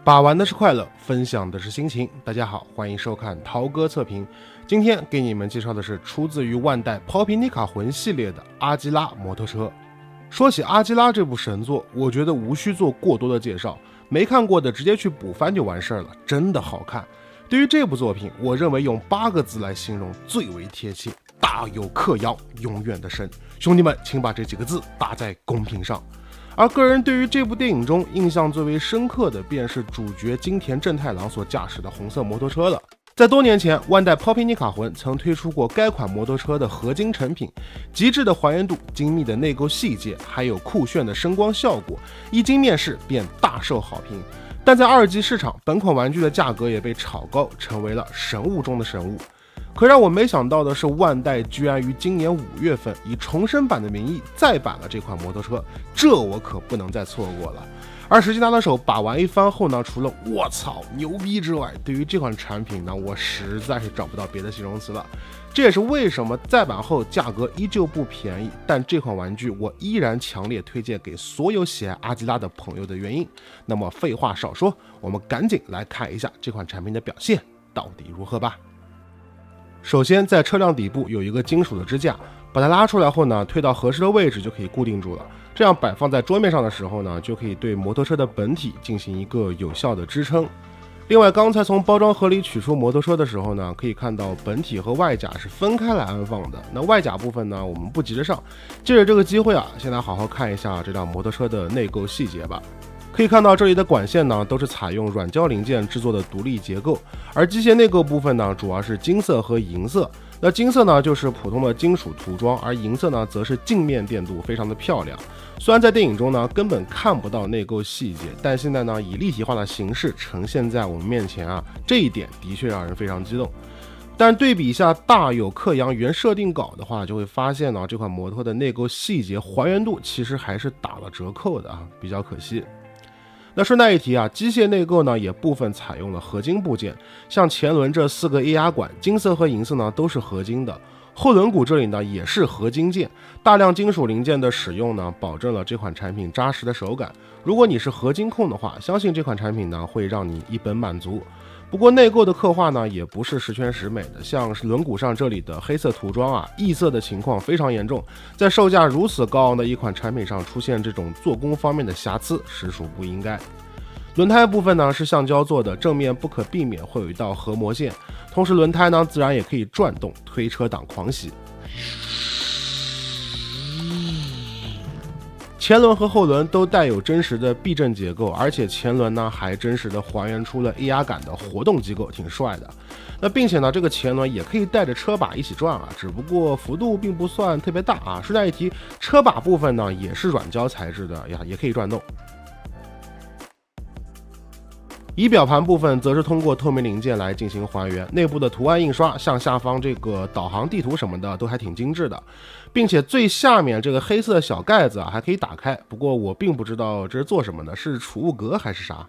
把玩的是快乐，分享的是心情。大家好，欢迎收看涛哥测评。今天给你们介绍的是出自于万代 Poppy 妮卡魂系列的阿基拉摩托车。说起阿基拉这部神作，我觉得无需做过多的介绍，没看过的直接去补番就完事儿了，真的好看。对于这部作品，我认为用8个字来形容最为贴切：大有克洋，永远的神。兄弟们，请把这几个字打在公屏上。而个人对于这部电影中印象最为深刻的，便是主角金田正太郎所驾驶的红色摩托车了。在多年前，万代 Poppy 妮卡魂曾推出过该款摩托车的合金成品，极致的还原度、精密的内构细节，还有酷炫的声光效果，一经面世便大受好评。但在2级市场，本款玩具的价格也被炒高，成为了神物中的神物。可让我没想到的是，万代居然于今年5月份以重生版的名义再版了这款摩托车，这我可不能再错过了。而实际拿到手把玩一番后呢，除了我操牛逼之外，对于这款产品呢，我实在是找不到别的形容词了。这也是为什么再版后价格依旧不便宜，但这款玩具我依然强烈推荐给所有喜爱阿基拉的朋友的原因。那么废话少说，我们赶紧来看一下这款产品的表现到底如何吧。首先，在车辆底部有一个金属的支架，把它拉出来后呢，推到合适的位置就可以固定住了。这样摆放在桌面上的时候呢，就可以对摩托车的本体进行一个有效的支撑。另外，刚才从包装盒里取出摩托车的时候呢，可以看到本体和外甲是分开来安放的。那外甲部分呢，我们不急着上，借着这个机会啊，先来好好看一下这辆摩托车的内构细节吧。可以看到这里的管线呢，都是采用软胶零件制作的独立结构，而机械内构部分呢，主要是金色和银色。那金色呢，就是普通的金属涂装，而银色呢，则是镜面电镀，非常的漂亮。虽然在电影中呢，根本看不到内构细节，但现在呢，以立体化的形式呈现在我们面前啊，这一点的确让人非常激动。但对比一下大有克洋原设定稿的话，就会发现呢，这款摩托的内构细节还原度其实还是打了折扣的啊，比较可惜。那顺带一提啊，机械内构呢也部分采用了合金部件，像前轮这4个液压管，金色和银色呢都是合金的，后轮毂这里呢也是合金件，大量金属零件的使用呢，保证了这款产品扎实的手感。如果你是合金控的话，相信这款产品呢会让你一本满足。不过内构的刻画呢也不是十全十美的，像是轮毂上这里的黑色涂装啊，异色的情况非常严重，在售价如此高昂的一款产品上出现这种做工方面的瑕疵，实属不应该。轮胎部分呢是橡胶做的，正面不可避免会有一道合膜线，同时轮胎呢自然也可以转动，推车党狂喜。前轮和后轮都带有真实的避震结构，而且前轮呢还真实的还原出了液压感的活动机构，挺帅的。那并且呢，这个前轮也可以带着车把一起转啊，只不过幅度并不算特别大啊。顺带一提，车把部分呢也是软胶材质的呀，也可以转动。仪表盘部分则是通过透明零件来进行还原，内部的图案印刷，像下方这个导航地图什么的都还挺精致的，并且最下面这个黑色的小盖子啊还可以打开，不过我并不知道这是做什么的，是储物格还是啥。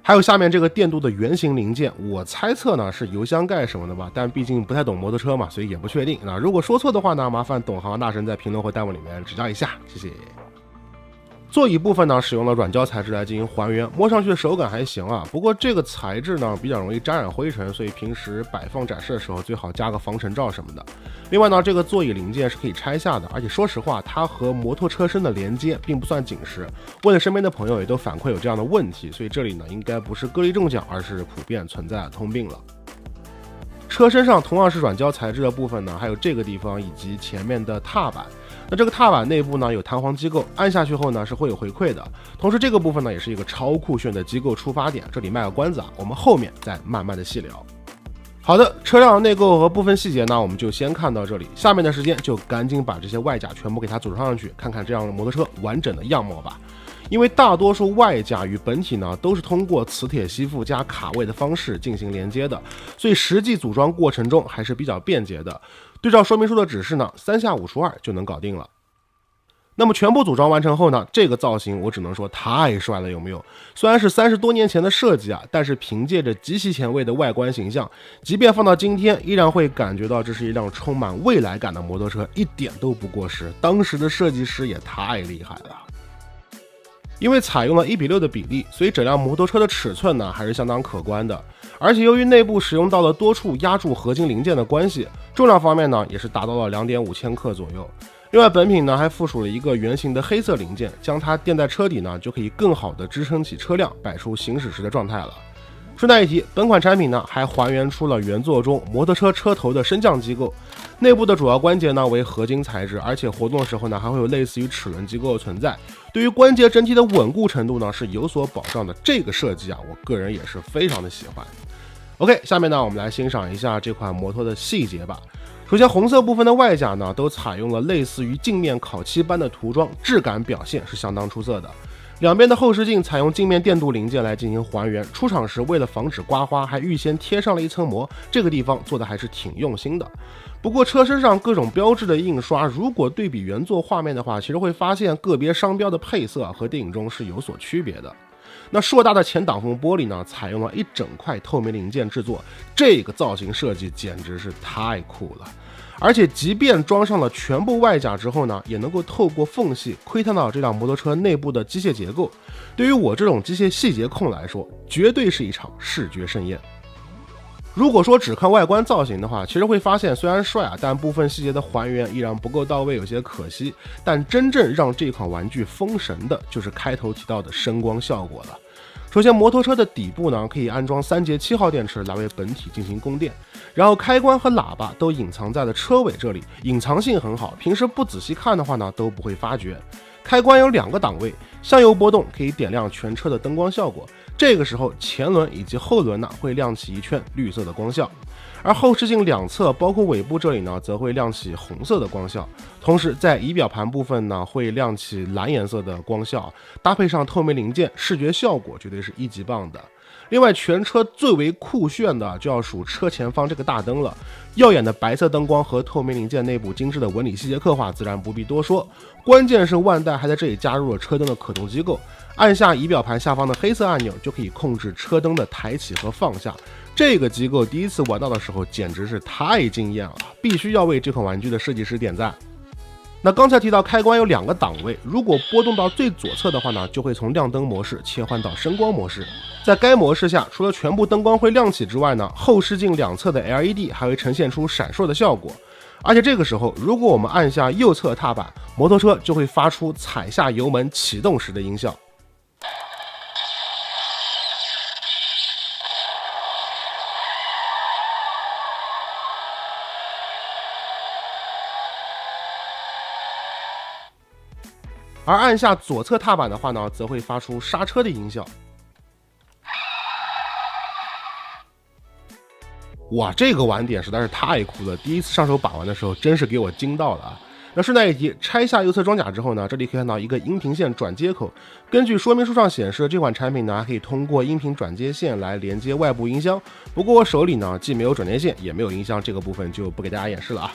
还有下面这个电镀的圆形零件，我猜测呢是油箱盖什么的吧，但毕竟不太懂摩托车嘛，所以也不确定。那如果说错的话呢，麻烦懂行大神在评论或弹幕里面指教一下，谢谢。座椅部分呢，使用了软胶材质来进行还原，摸上去的手感还行啊。不过这个材质呢比较容易沾染灰尘，所以平时摆放展示的时候最好加个防尘罩什么的。另外呢，这个座椅零件是可以拆下的，而且说实话，它和摩托车身的连接并不算紧实。问了身边的朋友也都反馈有这样的问题，所以这里呢应该不是个例中奖，而是普遍存在的通病了。车身上同样是软胶材质的部分呢，还有这个地方以及前面的踏板。那这个踏板内部呢有弹簧机构，按下去后呢是会有回馈的。同时这个部分呢也是一个超酷炫的机构出发点，这里卖个关子啊，我们后面再慢慢的细聊。好的，车辆的内构和部分细节呢，我们就先看到这里，下面的时间就赶紧把这些外甲全部给它组装上去，看看这样的摩托车完整的样貌吧。因为大多数外甲与本体呢都是通过磁铁吸附加卡位的方式进行连接的，所以实际组装过程中还是比较便捷的。对照说明书的指示呢，3下5除2就能搞定了。那么全部组装完成后呢，这个造型我只能说太帅了，有没有？虽然是30多年前的设计啊，但是凭借着极其前卫的外观形象，即便放到今天，依然会感觉到这是一辆充满未来感的摩托车，一点都不过时。当时的设计师也太厉害了。因为采用了1:6的比例，所以整辆摩托车的尺寸呢还是相当可观的。而且由于内部使用到了多处压铸合金零件的关系，重量方面呢也是达到了2.5千克左右。另外，本品呢还附属了一个圆形的黑色零件，将它垫在车底呢，就可以更好的支撑起车辆摆出行驶时的状态了。顺带一提，本款产品呢还还原出了原作中摩托车车头的升降机构，内部的主要关节呢为合金材质，而且活动的时候呢还会有类似于齿轮机构的存在，对于关节整体的稳固程度呢是有所保障的。这个设计啊，我个人也是非常的喜欢。OK， 下面呢我们来欣赏一下这款摩托的细节吧。首先，红色部分的外甲呢都采用了类似于镜面烤漆般的涂装，质感表现是相当出色的。两边的后视镜采用镜面电镀零件来进行还原，出厂时为了防止刮花，还预先贴上了一层膜，这个地方做的还是挺用心的。不过车身上各种标志的印刷，如果对比原作画面的话，其实会发现个别商标的配色和电影中是有所区别的。那硕大的前挡风玻璃呢，采用了一整块透明零件制作，这个造型设计简直是太酷了。而且即便装上了全部外甲之后呢，也能够透过缝隙窥探到这辆摩托车内部的机械结构。对于我这种机械细节控来说，绝对是一场视觉盛宴。如果说只看外观造型的话，其实会发现虽然帅啊，但部分细节的还原依然不够到位，有些可惜。但真正让这款玩具封神的就是开头提到的声光效果了。首先，摩托车的底部呢可以安装3节7号电池来为本体进行供电，然后开关和喇叭都隐藏在了车尾这里，隐藏性很好，平时不仔细看的话呢都不会发觉。开关有2个档位，向右拨动可以点亮全车的灯光效果，这个时候前轮以及后轮呢会亮起一圈绿色的光效，而后视镜两侧包括尾部这里呢则会亮起红色的光效，同时在仪表盘部分呢会亮起蓝颜色的光效，搭配上透明零件，视觉效果绝对是1级棒的。另外，全车最为酷炫的就要数车前方这个大灯了，耀眼的白色灯光和透明零件内部精致的纹理细节刻画自然不必多说，关键是万代还在这里加入了车灯的可动机构，按下仪表盘下方的黑色按钮就可以控制车灯的抬起和放下，这个机构第一次玩到的时候简直是太惊艳了，必须要为这款玩具的设计师点赞。那刚才提到开关有2个档位，如果拨动到最左侧的话呢，就会从亮灯模式切换到声光模式。在该模式下，除了全部灯光会亮起之外呢，后视镜两侧的 LED 还会呈现出闪烁的效果。而且这个时候，如果我们按下右侧踏板，摩托车就会发出踩下油门启动时的音效。而按下左侧踏板的话呢，则会发出刹车的音效。哇，这个玩点实在是太酷了，第一次上手把玩的时候真是给我惊到了啊！那顺带一提，拆下右侧装甲之后呢，这里可以看到一个音频线转接口，根据说明书上显示，这款产品呢还可以通过音频转接线来连接外部音箱，不过我手里呢既没有转接线也没有音箱，这个部分就不给大家演示了啊。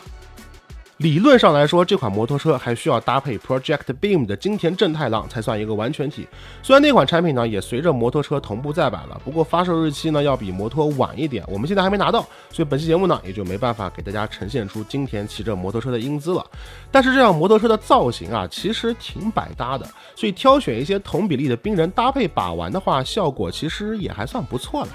理论上来说，这款摩托车还需要搭配 Project Beam 的金田正太郎才算一个完全体。虽然那款产品呢也随着摩托车同步再版了，不过发售日期呢要比摩托晚一点，我们现在还没拿到，所以本期节目呢也就没办法给大家呈现出金田骑着摩托车的英姿了。但是这辆摩托车的造型啊其实挺百搭的，所以挑选一些同比例的冰人搭配把玩的话，效果其实也还算不错啦。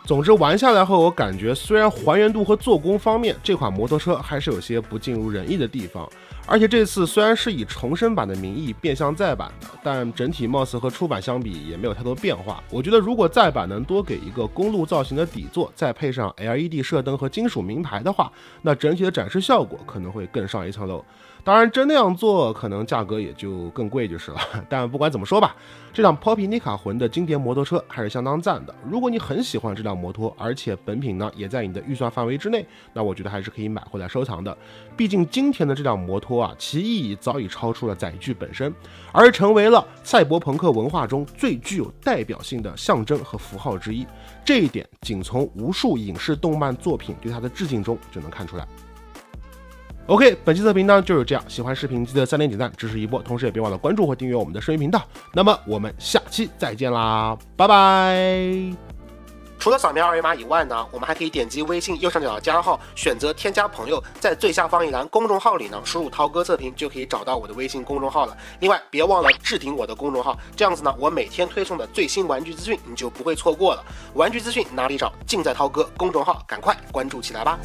总之玩下来后，我感觉虽然还原度和做工方面这款摩托车还是有些不尽如人意的地方，而且这次虽然是以重生版的名义变相再版的，但整体貌似和出版相比也没有太多变化。我觉得如果再版能多给一个公路造型的底座，再配上 LED 射灯和金属名牌的话，那整体的展示效果可能会更上一层楼。当然真那样做可能价格也就更贵就是了，但不管怎么说吧，这辆 Poppy Nika 魂的经典摩托车还是相当赞的。如果你很喜欢这辆摩托，而且本品呢也在你的预算范围之内，那我觉得还是可以买回来收藏的。毕竟今天的这辆摩托啊，其意义早已超出了载具本身，而成为了赛博朋克文化中最具有代表性的象征和符号之一。这一点仅从无数影视动漫作品对它的致敬中就能看出来。OK， 本期测评呢就是这样，喜欢视频记得3连点赞支持一波，同时也别忘了关注或订阅我们的声音频道。那么我们下期再见啦，拜拜。除了扫描二维码以外呢，我们还可以点击微信右上角的加号，选择添加朋友，在最下方一栏公众号里呢，输入涛哥测评就可以找到我的微信公众号了。另外，别忘了置顶我的公众号，这样子呢，我每天推送的最新玩具资讯你就不会错过了。玩具资讯哪里找？尽在涛哥公众号，赶快关注起来吧。